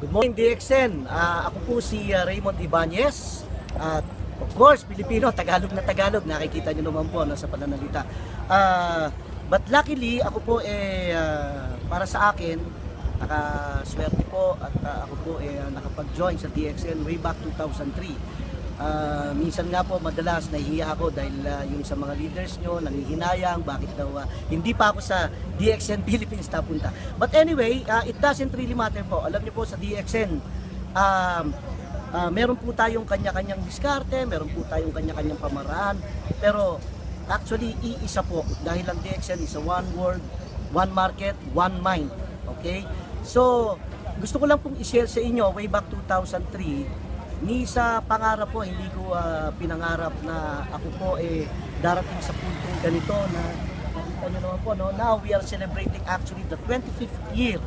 Good morning, DXN. Ako po si Raymond Ibanez. At of course, Pilipino, Tagalog na Tagalog. Nakikita nyo naman po sa pananalita. But luckily, ako po para sa akin, nakaswerte po at ako po nakapag-join sa DXN way back 2003. Minsan nga po madalas nahihiya ako dahil yung sa mga leaders nyo nangihinayang bakit daw hindi pa ako sa DXN Philippines napunta. But anyway, it doesn't really matter po. Alam niyo po sa DXN meron po tayong kanya-kanyang diskarte, meron po tayong kanya-kanyang pamaraan, pero actually iisa po dahil ang DXN is a one world, one market, one mind. Okay? So gusto ko lang pong i-share sa inyo way back 2003. Ni sa pangarap po, hindi ko pinangarap na ako po darating sa puntong ganito na nakita nyo naman po, no? Now we are celebrating actually the 25th year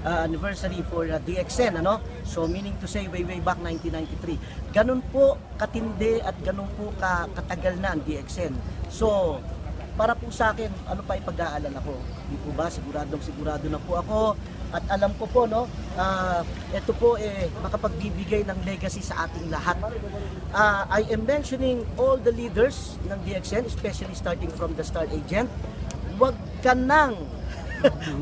anniversary for DXN, ano? So meaning to say way back 1993. Ganun po katindi at ganun po katagal na ang DXN. So para po sa akin, ano pa ipag-aalala ko? Di po ba? Sigurado na po ako. At alam ko po, no, ito po makapagbibigay ng legacy sa ating lahat. I am mentioning all the leaders ng DXN, especially starting from the Star Agent. Huwag ka nang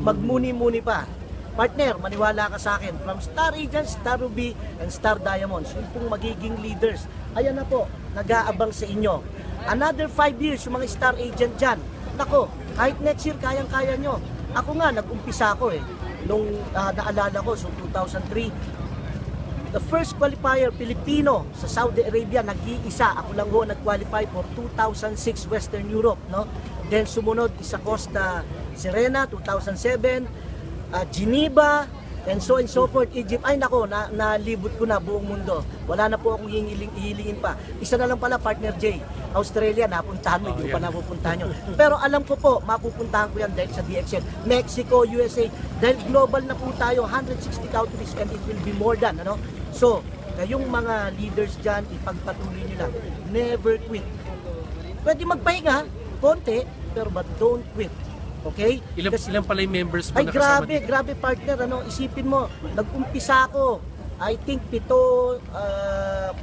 magmuni-muni pa. Partner, maniwala ka sa akin. From Star Agent, Star Ruby, and Star Diamonds, yung pong magiging leaders. Ayan na po, nag-aabang sa inyo. Another 5 years, yung mga Star Agent dyan. Nako, kahit next year, kayang-kaya nyo. Ako nga, nag-umpisa ako nung naalala ko, so 2003, the first qualifier Pilipino sa Saudi Arabia, nag-iisa. Ako lang ho nag-qualify for 2006 Western Europe, no? Then sumunod isa Costa Serena 2007, Geneva, and so forth, Egypt. Ay nako, nalibot ko na buong mundo. Wala na po akong hihilingin pa. Isa na lang pala, partner Jay. Australia, napuntahan mo, hindi ko pa napupuntahan yun. Pero alam ko po, mapupuntahan ko yan dahil sa DXN. Mexico, USA, dahil global na po tayo, 160 countries and it will be more than, ano? So, kayong mga leaders dyan, ipagpatuloy nyo lang. Never quit. Pwede magpahinga, konti, pero but don't quit. Okay? Ilan pala yung members mo na kasama dito? Grabe partner, ano? Isipin mo, nag-umpisa ako, I think 40, 100.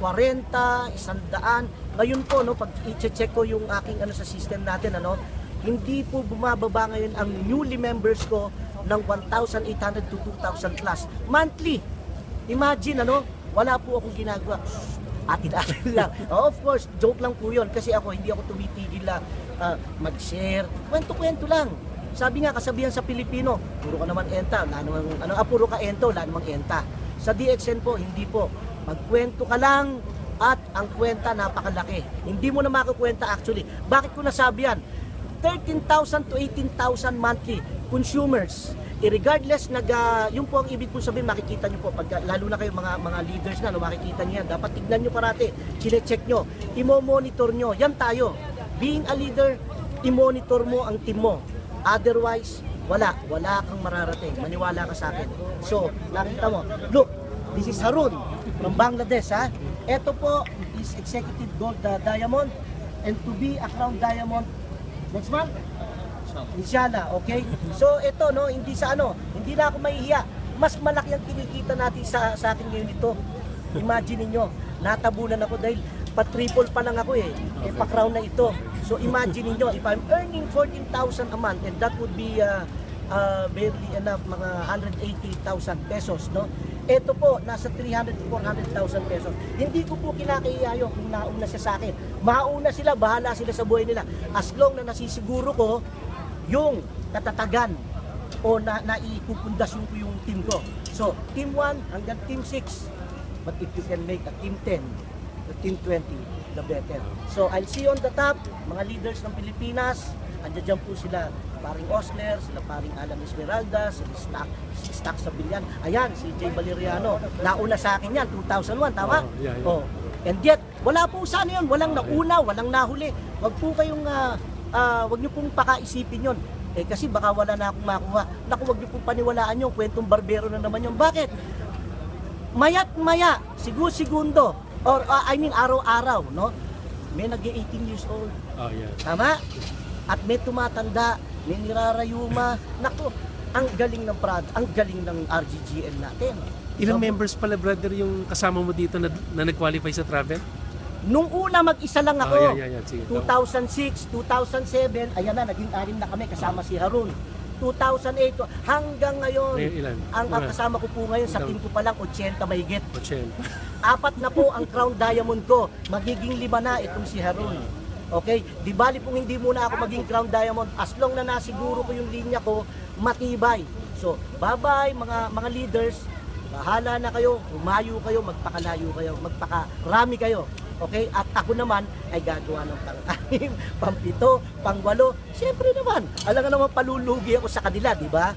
Ngayon po, no, pag i-check ko yung aking sa system natin, ano, hindi po bumababa ngayon ang newly members ko ng 1,800 to 2,000 plus monthly. Imagine, ano, wala po akong ginagawa. Atin-atin lang. Of course, joke lang po yun kasi hindi ako tumitigil na mag-share. Kwento-kwento lang. Sabi nga, kasabihan sa Pilipino, puro ka naman enta, puro ka ento, wala namang enta. Sa DXN po, hindi po. Magkwento ka lang at ang kwenta napakalaki. Hindi mo na makukwenta actually. Bakit ko nasabi yan? 13,000 to 18,000 monthly consumers. Regardless, yung po ang ibig po sabihin, makikita nyo po, lalo na kayo mga leaders na, makikita nyo yan. Dapat tignan nyo parati, chine-check nyo, imo-monitor nyo. Yan tayo. Being a leader, i-monitor mo ang team mo. Otherwise, wala kang mararating. Maniwala ka sa akin. So, nakita mo, look, this is Harun from Bangladesh, ha? Ito po is Executive Gold Diamond, and to be a Crown Diamond next month, inshallah, okay? So, ito, no, hindi na ako mahihiya. Mas malaki ang kinikita natin sa ating ngayon ito. Imagine niyo, natabunan ako dahil pa-triple pa lang ako pa-crown na ito. So imagine niyo, if I'm earning 14,000 a month, and that would be barely enough, mga 180,000 pesos, no? Ito po, nasa 300 to 400,000 pesos. Hindi ko po kinakahiyayo kung nauna siya sa akin. Mauna sila, bahala sila sa buhay nila. As long na nasisiguro ko yung katatagan o naipupundasyon ko yung team ko. So, team 1 hanggang team 6. But if you can make a team 10, the team 20, the better. So, I'll see you on the top, mga leaders ng Pilipinas. Andiyan po sila, paring Osler, sila paring Alan Esmeralda, si Stack sa Bilyan. Ayan, si Jay Valeriano. Nauna sa akin yan, 2001, tama? Yeah. Oh. And yet, wala po sana yun. Walang nauna, walang nahuli. Wag po kayong, wag nyo pong pakaisipin yun. Kasi baka wala na akong makuha. Naku, wag nyo pong paniwalaan yun. Kwentong barbero na naman yun. Bakit? Maya't maya, segundo, or araw-araw, no? May nag-18 years old. Oh, yeah. Tama? At may tumatanda, may nirarayuma. Naku, ang galing ng ang galing ng RGGL natin. Ilang So, members pala, brother, yung kasama mo dito na nag-qualify sa travel? Nung una mag-isa lang ako. Yan. Sige. 2006, 2007, ayan na, naging 6 na kami kasama si Harun. 2008, hanggang ngayon, Ngayon ilan? ang kasama ko po ngayon sa team ko pa lang, 80 mahigit. 80. 4 na po ang Crown Diamond ko, magiging 5 na itong si Harun. Okay? Di bali pong hindi muna ako maging Crown Diamond, as long na nasiguro ko yung linya ko, matibay. So, bye-bye mga leaders, bahala na kayo, umayo kayo, magpakalayo kayo, magpakarami kayo. Okay? At ako naman ay gagawa ng pang-6, pang-7, pang-8. Siyempre naman, alam nga naman palulugi ako sa kanila, di ba?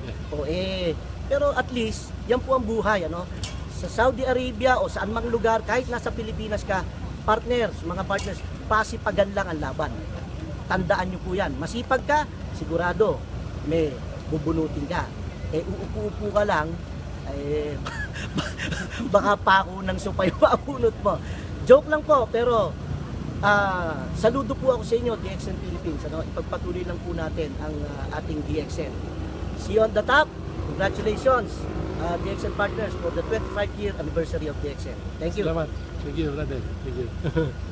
Pero at least, yan po ang buhay, ano? Sa Saudi Arabia o saan mang lugar, kahit nasa Pilipinas ka, mga partners, pasipagan lang ang laban. Tandaan nyo po yan. Masipag ka, sigurado, may bubunutin ka. Uupo-upo ka lang, baka pako ng supay maabunot mo. Joke lang po, pero saludo po ako sa inyo, DXN Philippines. Ano? Ipagpatuloy lang po natin ang ating DXN. See you on the top. Congratulations, DXN partners, for the 25-year anniversary of DXN. Thank you. Salamat. Thank you, brother. Thank you.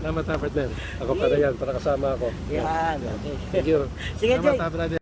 Salamat, partner. Ako para yan, para kasama ako. Yan, okay. Thank you. Sige, Salamat, Jay. brother.